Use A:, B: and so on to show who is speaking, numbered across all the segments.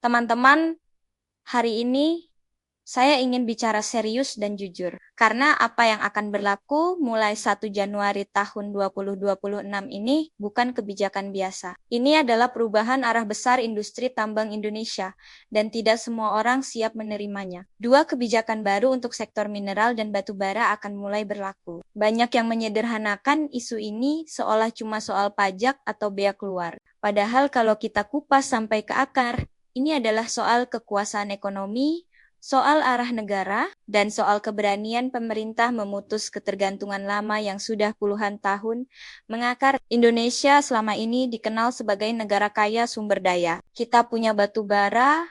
A: Teman-teman, hari ini saya ingin bicara serius dan jujur, karena apa yang akan berlaku mulai 1 Januari tahun 2026 ini bukan kebijakan biasa. Ini adalah perubahan arah besar industri tambang Indonesia, dan tidak semua orang siap menerimanya. Dua kebijakan baru untuk sektor mineral dan batu bara akan mulai berlaku. Banyak yang menyederhanakan isu ini seolah cuma soal pajak atau bea keluar. Padahal kalau kita kupas sampai ke akar, ini adalah soal kekuasaan ekonomi, soal arah negara, dan soal keberanian pemerintah memutus ketergantungan lama yang sudah puluhan tahun mengakar. Indonesia selama ini dikenal sebagai negara kaya sumber daya. Kita punya batu bara,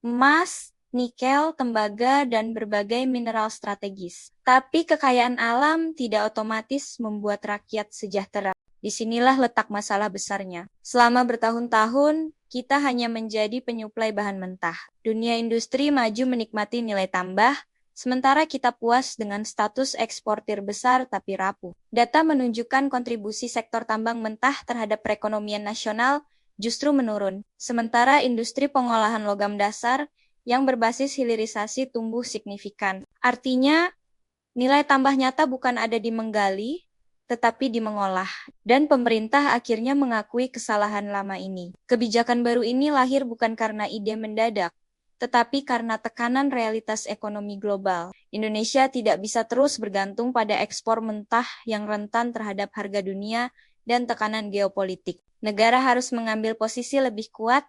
A: emas, nikel, tembaga, dan berbagai mineral strategis. Tapi kekayaan alam tidak otomatis membuat rakyat sejahtera. Disinilah letak masalah besarnya. Selama bertahun-tahun, kita hanya menjadi penyuplai bahan mentah. Dunia industri maju menikmati nilai tambah, sementara kita puas dengan status eksportir besar tapi rapuh. Data menunjukkan kontribusi sektor tambang mentah terhadap perekonomian nasional justru menurun, sementara industri pengolahan logam dasar yang berbasis hilirisasi tumbuh signifikan. Artinya, nilai tambah nyata bukan ada di menggali, tetapi di mengolah. Dan pemerintah akhirnya mengakui kesalahan lama ini. Kebijakan baru ini lahir bukan karena ide mendadak, tetapi karena tekanan realitas ekonomi global. Indonesia tidak bisa terus bergantung pada ekspor mentah yang rentan terhadap harga dunia dan tekanan geopolitik. Negara harus mengambil posisi lebih kuat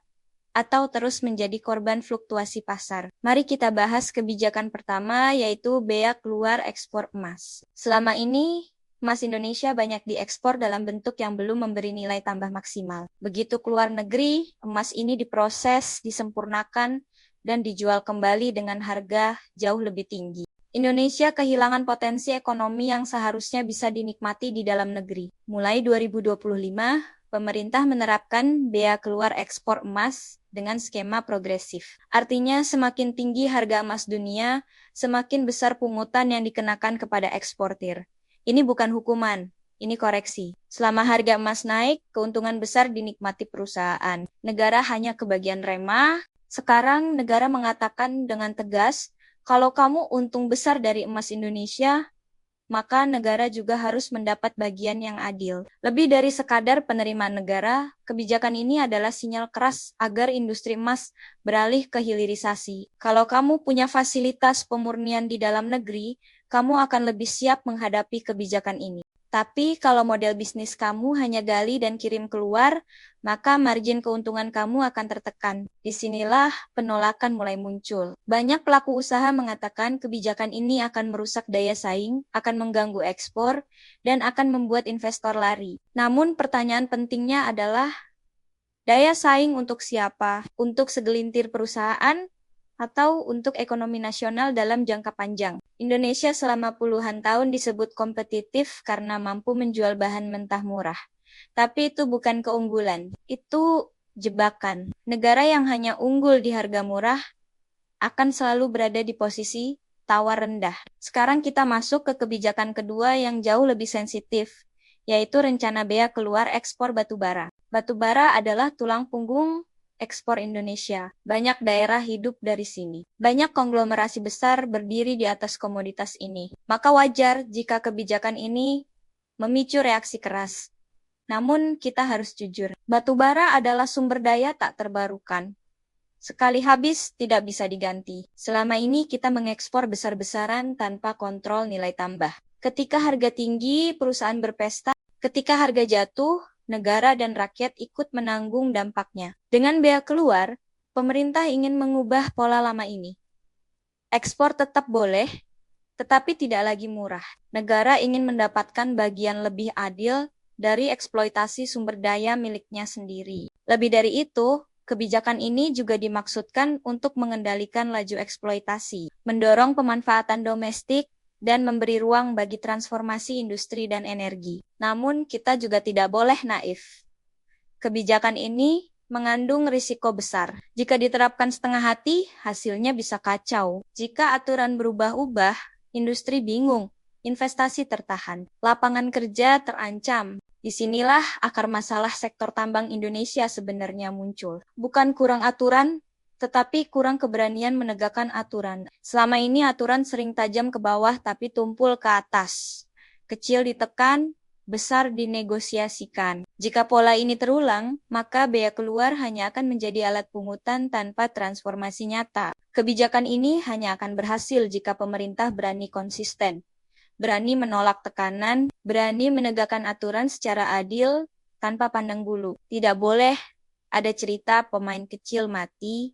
A: atau terus menjadi korban fluktuasi pasar. Mari kita bahas kebijakan pertama, yaitu bea keluar ekspor emas. Selama ini, emas Indonesia banyak diekspor dalam bentuk yang belum memberi nilai tambah maksimal. Begitu keluar negeri, emas ini diproses, disempurnakan, dan dijual kembali dengan harga jauh lebih tinggi. Indonesia kehilangan potensi ekonomi yang seharusnya bisa dinikmati di dalam negeri. Mulai 2025, pemerintah menerapkan bea keluar ekspor emas dengan skema progresif. Artinya semakin tinggi harga emas dunia, semakin besar pungutan yang dikenakan kepada eksportir. Ini bukan hukuman, ini koreksi. Selama harga emas naik, keuntungan besar dinikmati perusahaan. Negara hanya kebagian remah. Sekarang negara mengatakan dengan tegas, kalau kamu untung besar dari emas Indonesia, maka negara juga harus mendapat bagian yang adil. Lebih dari sekadar penerimaan negara, kebijakan ini adalah sinyal keras agar industri emas beralih ke hilirisasi. Kalau kamu punya fasilitas pemurnian di dalam negeri, kamu akan lebih siap menghadapi kebijakan ini. Tapi kalau model bisnis kamu hanya gali dan kirim keluar, maka margin keuntungan kamu akan tertekan. Disinilah penolakan mulai muncul. Banyak pelaku usaha mengatakan kebijakan ini akan merusak daya saing, akan mengganggu ekspor, dan akan membuat investor lari. Namun pertanyaan pentingnya adalah, daya saing untuk siapa? Untuk segelintir perusahaan? Atau untuk ekonomi nasional dalam jangka panjang. Indonesia selama puluhan tahun disebut kompetitif karena mampu menjual bahan mentah murah. Tapi itu bukan keunggulan, itu jebakan. Negara yang hanya unggul di harga murah akan selalu berada di posisi tawar rendah. Sekarang kita masuk ke kebijakan kedua yang jauh lebih sensitif, yaitu rencana bea keluar ekspor batu bara. Batu bara adalah tulang punggung ekspor Indonesia. Banyak daerah hidup dari sini. Banyak konglomerasi besar berdiri di atas komoditas ini. Maka wajar jika kebijakan ini memicu reaksi keras. Namun kita harus jujur, batu bara adalah sumber daya tak terbarukan. Sekali habis tidak bisa diganti. Selama ini kita mengekspor besar-besaran tanpa kontrol nilai tambah. Ketika harga tinggi, perusahaan berpesta. Ketika harga jatuh, negara dan rakyat ikut menanggung dampaknya. Dengan bea keluar, pemerintah ingin mengubah pola lama ini. Ekspor tetap boleh, tetapi tidak lagi murah. Negara ingin mendapatkan bagian lebih adil dari eksploitasi sumber daya miliknya sendiri. Lebih dari itu, kebijakan ini juga dimaksudkan untuk mengendalikan laju eksploitasi, mendorong pemanfaatan domestik, dan memberi ruang bagi transformasi industri dan energi. Namun, kita juga tidak boleh naif. Kebijakan ini mengandung risiko besar. Jika diterapkan setengah hati, hasilnya bisa kacau. Jika aturan berubah-ubah, industri bingung, investasi tertahan, lapangan kerja terancam. Disinilah akar masalah sektor tambang Indonesia sebenarnya muncul. Bukan kurang aturan, tetapi kurang keberanian menegakkan aturan. Selama ini aturan sering tajam ke bawah tapi tumpul ke atas. Kecil ditekan, besar dinegosiasikan. Jika pola ini terulang, maka bea keluar hanya akan menjadi alat pungutan tanpa transformasi nyata. Kebijakan ini hanya akan berhasil jika pemerintah berani konsisten, berani menolak tekanan, berani menegakkan aturan secara adil tanpa pandang bulu. Tidak boleh ada cerita pemain kecil mati,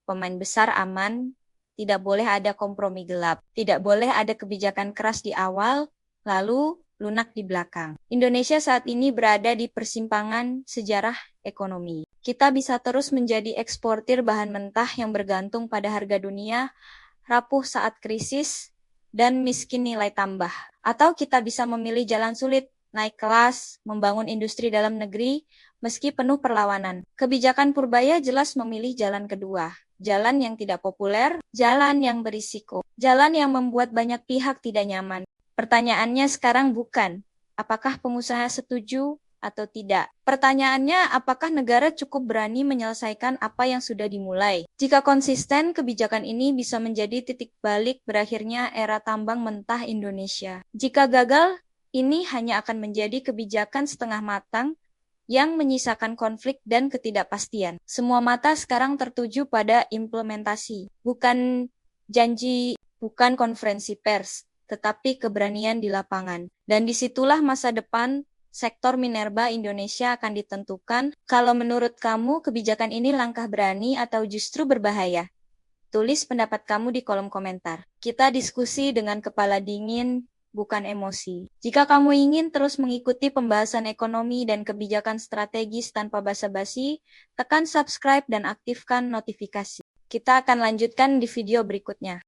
A: pemain besar aman, tidak boleh ada kompromi gelap, tidak boleh ada kebijakan keras di awal, lalu lunak di belakang. Indonesia saat ini berada di persimpangan sejarah ekonomi. Kita bisa terus menjadi eksportir bahan mentah yang bergantung pada harga dunia, rapuh saat krisis, dan miskin nilai tambah. Atau kita bisa memilih jalan sulit, naik kelas, membangun industri dalam negeri, meski penuh perlawanan. Kebijakan Purbaya jelas memilih jalan kedua. Jalan yang tidak populer, jalan yang berisiko, jalan yang membuat banyak pihak tidak nyaman. Pertanyaannya sekarang bukan, apakah pengusaha setuju atau tidak. Pertanyaannya, apakah negara cukup berani menyelesaikan apa yang sudah dimulai? Jika konsisten, kebijakan ini bisa menjadi titik balik berakhirnya era tambang mentah Indonesia. Jika gagal, ini hanya akan menjadi kebijakan setengah matang yang menyisakan konflik dan ketidakpastian. Semua mata sekarang tertuju pada implementasi, bukan janji, bukan konferensi pers, tetapi keberanian di lapangan. Dan disitulah masa depan sektor minerba Indonesia akan ditentukan. Kalau menurut kamu kebijakan ini langkah berani atau justru berbahaya? Tulis pendapat kamu di kolom komentar. Kita diskusi dengan kepala dingin, bukan emosi. Jika kamu ingin terus mengikuti pembahasan ekonomi dan kebijakan strategis tanpa basa-basi, tekan subscribe dan aktifkan notifikasi. Kita akan lanjutkan di video berikutnya.